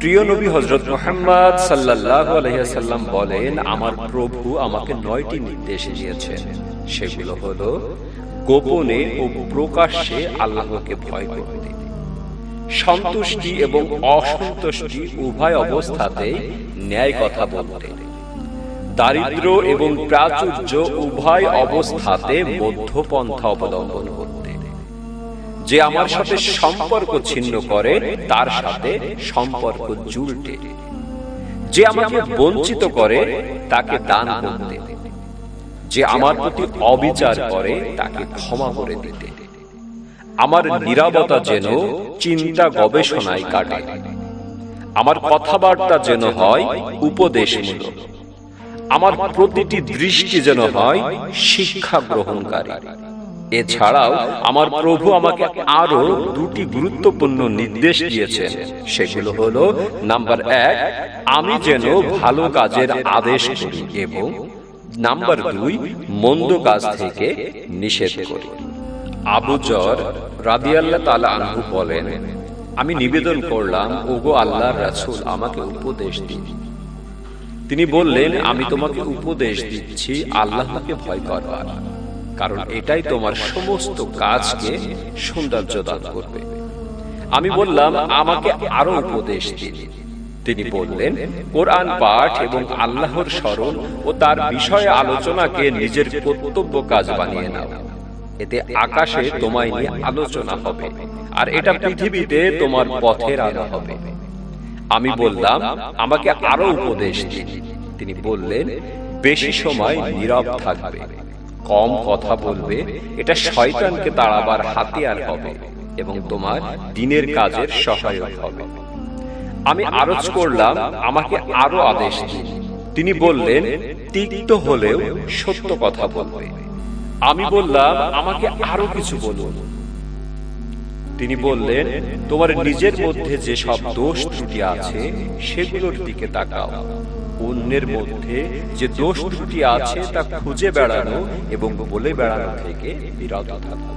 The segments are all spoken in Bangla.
প্রিয় নবী হযরত মুহাম্মদ সাল্লাল্লাহু আলাইহি ওয়াসাল্লাম বলেন, আমার প্রভু আমাকে 9টি নির্দেশ দিয়েছেন। সেগুলো হলো গোপনে ও প্রকাশ্যে আল্লাহকে ভয় করতে, সন্তুষ্টি এবং অসন্তুষ্টি উভয় অবস্থাতেই ন্যায় কথা বলতে, দারিদ্র এবং প্রাচুর্য উভয় অবস্থাতে মধ্যপন্থা অবলম্বন করতে, যে আমার সাথে সম্পর্ক ছিন্ন করে তার সাথে সম্পর্ক জুড়তে, যে আমাকে বঞ্চিত করে তাকে দান করতে, যে আমার প্রতি অবিচার করে তাকে ক্ষমা করে দিতে, আমার নীরবতা যেন চিন্তা গবেষণায় কাটে, আমার কথাবার্তা যেন হয় উপদেশমূলক, আমার প্রতিটি দৃষ্টি যেন হয় শিক্ষা গ্রহণকারী। এছাড়াও আমার প্রভু আমাকে আরো 2টি গুরুত্বপূর্ণ নির্দেশ দিয়েছেন। সেগুলো হলো, নাম্বার 1, আমি যেন ভালো কাজের আদেশ করি এবং নাম্বার 2, মন্দ কাজ থেকে নিষেধ করি। আবু যর রাদিয়াল্লাহু তাআলা আনহু বলেন, আমি নিবেদন করলাম, ওগো আল্লাহর রাসূল, আমাকে উপদেশ দিন। তিনি বললেন, আমি তোমাকে উপদেশ দিচ্ছি আল্লাহকে ভয় করবার, কারণ এটাই তোমার সমস্ত কাজকে সৌন্দর্য দান করবে। আমি বললাম, আমাকে আরো উপদেশ দিন। তিনি বললেন, কোরআন পাঠ এবং আল্লাহর স্মরণ ও তার বিষয়ে আলোচনাকে নিজের কর্তব্য কাজ বানিয়ে নাও। এতে আকাশে তোমায় নিয়ে আলোচনা হবে, আর এটা পৃথিবীতে তোমার পথের আলো হবে। আমি বললাম, আমাকে আরো উপদেশ দিন। তিনি বললেন, বেশি সময় নীরব থাকবে, কম কথা বলবে, এটা শয়তানকে তাড়াবার হাতিয়ার হবে এবং তোমার দিনের কাজের সহায়ক হবে। আমি আরজ করলাম, আমাকে আরো আদেশ দিন। তিনি বললেন, তিক্ত হলেও সত্য কথা বলবে। আমি বললাম, আমাকে আরো কিছু বলুন। তিনি বললেন, তোমার নিজের মধ্যে যে সব দোষ ত্রুটি আছে সেগুলোর দিকে তাকাও। অন্যের মধ্যে যে দোষ ত্রুটি আছে তা খুঁজে বেড়ানো এবং বলে বেড়ানো থেকে বিরত থাকো।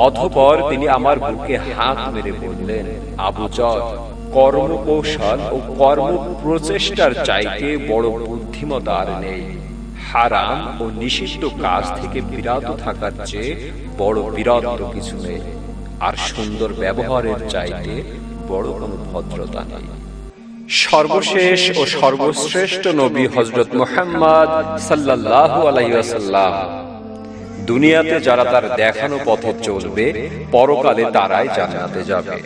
অতঃপর তিনি আমার বুকে হাত মেরে বললেন, আবু যর, কর্মকৌশল ও কর্ম প্রচেষ্টার চাইতে বড় বুদ্ধিমত্তা আর নেই। হারাম ও নিষিদ্ধ কাজ থেকে বিরত থাকার চেয়ে বড় বীরত্ব কিছু নেই, আর সুন্দর ব্যবহারের চাইতে বড় কোনো ভদ্রতা নেই। সর্বশেষ ও সর্বশ্রেষ্ঠ নবী হযরত মুহাম্মদ সাল্লাল্লাহু আলাইহি ওয়াসাল্লাম। দুনিয়াতে যারা তার দেখানো পথে চলবে, পরকালে তারাই জান্নাতে যাবে,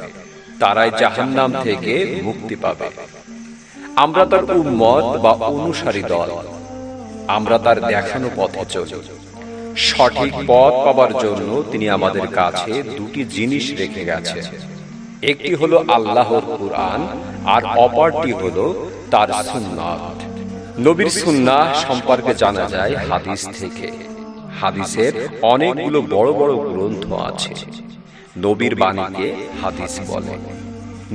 তারাই জাহান্নাম থেকে মুক্তি পাবে। আমরা তার উম্মত বা অনুসারী দল। আমরা তার দেখানো পথে চলি। সঠিক পথ পাবার জন্য তিনি আমাদের কাছে 2টি জিনিস রেখে গেছেন। একটি হলো আল্লাহর কুরআন, আর অপরটি হলো তার সুন্নাত। নবীর সুন্নাহ সম্পর্কে জানা যায় হাদিস থেকে। হাদিসের অনেকগুলো বড় বড় গ্রন্থ আছে। নবীর বাণীকে হাদিস বলে।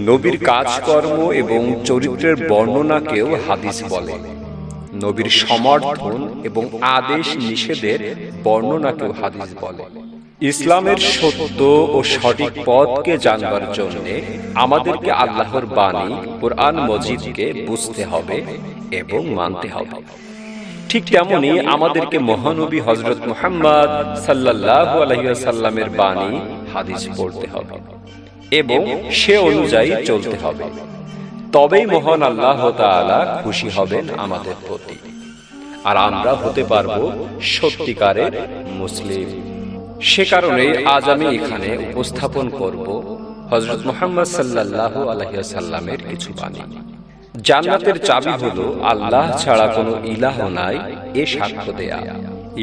নবীর কাজকর্ম এবং চরিত্রের বর্ণনাকেও হাদিস বলে। নবীর সমর্থন এবং আদেশ নিষেধের বর্ণনাকেও হাদিস বলে। ইসলামের সত্য ও সঠিক পথকে জানবার জন্য আমাদেরকে আল্লাহর বাণী কুরআন মজিদকে বুঝতে হবে এবং মানতে হবে। ঠিক তেমনি আমাদেরকে মহানবী হযরত মুহাম্মদ সাল্লাল্লাহু আলাইহি ওয়াসাল্লামের বাণী হাদিস পড়তে হবে এবং সে অনুযায়ী চলতে হবে। তবেই মহান আল্লাহ তাআলা খুশি হবেন আমাদের প্রতি, আর আমরা হতে পারবো সত্যিকারের মুসলিম। সে কারণে আজ আমি এখানে উপস্থাপন করব হযরত মুহাম্মদ সাল্লাল্লাহু আলাইহি ওয়াসাল্লামের কিছু বাণী। জান্নাতের চাবি হলো আল্লাহ ছাড়া কোনো ইলাহ নাই এ সাক্ষ্য দেয়া।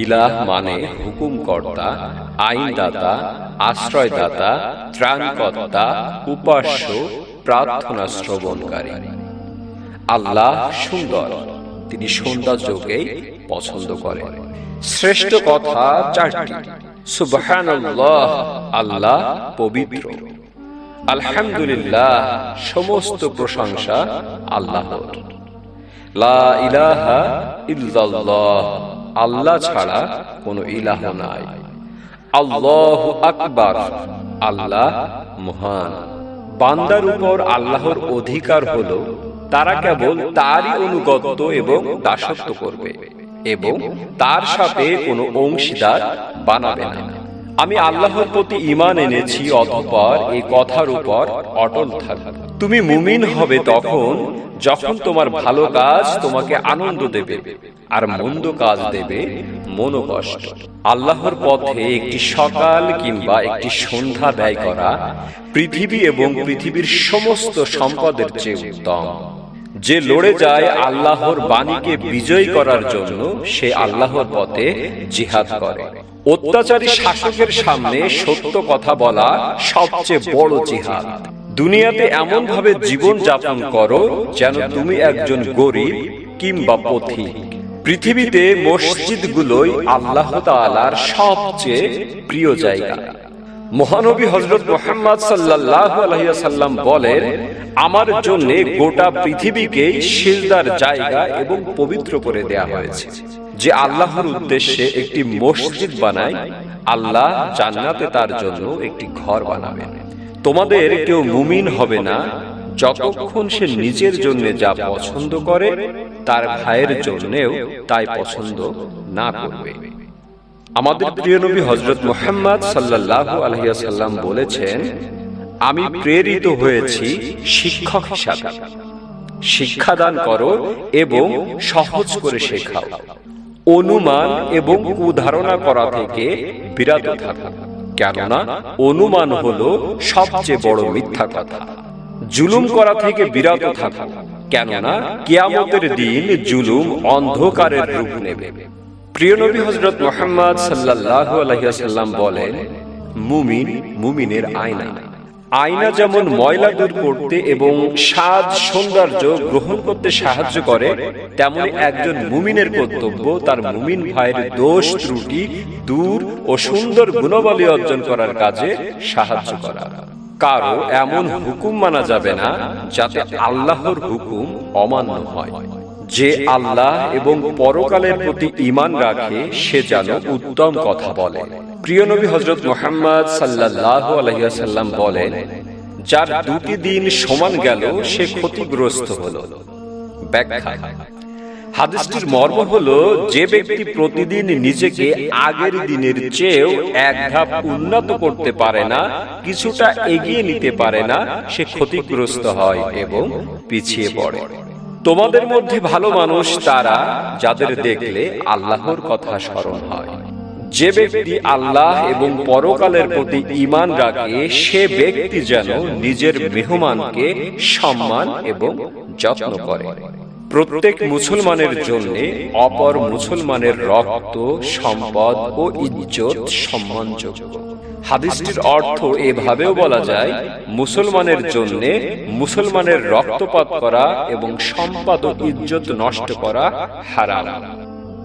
ইলাহ মানে হুকুমকর্তা, আইনদাতা, আশ্রয়দাতা, ত্রাণকর্তা, উপাস্য, প্রার্থনা শ্রবণকারী। আল্লাহ সুন্দর, তিনি সৌন্দর্যকেই পছন্দ করেন। শ্রেষ্ঠ কথা 4টি। সুবহানাল্লাহ, আল্লাহ পবিত্র। আলহামদুলিল্লাহ, সমস্ত প্রশংসা আল্লাহর। লা ইলাহা ইল্লাল্লাহ, আল্লাহ ছাড়া কোনো ইলাহ নাই। আল্লাহু আকবার, আল্লাহ মহান। বান্দার উপর আল্লাহর অধিকার হলো তারা কেবল তারই অনুগত এবং দাসত্ব করবে এবং তার সাথে কোনো অংশীদার বানাবে না। আমি আল্লাহর প্রতি ঈমান এনেছি, অতঃপর এই কথার উপর অটল থাকবে। তুমি মুমিন হবে তখন যখন তোমার ভালো কাজ তোমাকে আনন্দ দেবে আর মন্দ কাজ দেবে মনোকষ্ট। আল্লাহর পথে একটি সকাল কিংবা একটি সন্ধ্যা ব্যয় করা পৃথিবী এবং পৃথিবীর সমস্ত সম্পদের চেয়ে উত্তম। যে লড়ে যায় আল্লাহর বাণীকে বিজয় করার জন্য, সে আল্লাহর পথে জিহাদ করে। অত্যাচারী শাসকের সামনে সত্য কথা বলা সবচেয়ে বড় জিহাদ। দুনিয়াতে এমন ভাবে জীবন যাপন করো যেন তুমি একজন গরীব কিংবা পথিক। পৃথিবীতে মসজিদগুলোই আল্লাহ তাআলার সবচেয়ে প্রিয় জায়গা। মহানবী হযরত মুহাম্মদ সাল্লাল্লাহু আলাইহি ওয়াসাল্লাম বলেন, আমার জন্য গোটা পৃথিবীকে সিজদার জায়গা এবং পবিত্র করে দেয়া হয়েছে। যে আল্লাহর উদ্দেশ্যে একটি মসজিদ বানায়, আল্লাহ জান্নাতে তার জন্য একটি ঘর বানাবেন। তোমাদের কেউ মুমিন হবে না যতক্ষণ সে নিজের জন্য যা পছন্দ করে তার ভাইয়ের জন্যও তাই পছন্দ না করবে। আমাদের প্রিয় নবী হযরত মুহাম্মদ সাল্লাল্লাহু আলাইহি ওয়াসাল্লাম বলেছেন, আমি প্রেরিত হয়েছি শিক্ষক হিসাবে। শিক্ষাদান করো এবং সহজ করে শেখাও। অনুমান এবং কুধারণা করা থেকে বিরত থাকো, কেননা অনুমান হলো সবচেয়ে বড় মিথ্যা কথা। জুলুম করা থেকে বিরত থাকো, কেননা কিয়ামতের দিন জুলুম অন্ধকারের রূপ নেবে। প্রিয় নবী হযরত মুহাম্মদ সাল্লাল্লাহু আলাইহি ওয়াসাল্লাম বলেন, মুমিন মুমিনের আয়না। আয়না যেমন ময়লা দূর করতে এবং সাজ সৌন্দর্য গ্রহণ করতে সাহায্য করে, তেমনি একজন মুমিনের কর্তব্য তার মুমিন ভাইয়ের দোষ ত্রুটি দূর ও সুন্দর গুণাবলী অর্জন করার কাজে সাহায্য করা। কারো এমন হুকুম মানা যাবে না যাতে আল্লাহর হুকুম অমান্য হয়। যে আল্লাহ এবং পরকালের প্রতি ঈমান রাখে সে যেন উত্তম কথা বলে। প্রিয় নবী হযরত মুহাম্মদ সাল্লাল্লাহু আলাইহি ওয়াসাল্লাম বলেন, যার দুটি দিন সমান গেল সে ক্ষতিগ্রস্ত হলো। ব্যাখ্যা: হাদিসটির মর্ম হলো, যে ব্যক্তি প্রতিদিন নিজেকে আগের দিনের চেয়েও এক ধাপ উন্নত করতে পারে না, কিছুটা এগিয়ে নিতে পারে না, সে ক্ষতিগ্রস্ত হয় এবং পিছিয়ে পড়ে। তোমাদের মধ্যে ভালো মানুষ তারা যাদের দেখলে আল্লাহর কথা স্মরণ হয়। যে ব্যক্তি আল্লাহ এবং পরকালের প্রতি ঈমান রাখে সে ব্যক্তি যেন নিজের মেহমানকে সম্মান এবং যত্ন করে। প্রত্যেক মুসলমানের জন্য অপর মুসলমানের রক্ত, সম্পদ ও ইজ্জত সম্মানযোগ্য। হাদিসটির অর্থ এভাবেও বলা যায়, মুসলমানের জন্য মুসলমানের রক্তপাত করা এবং সম্পদ ও ইজ্জত নষ্ট করা হারাম।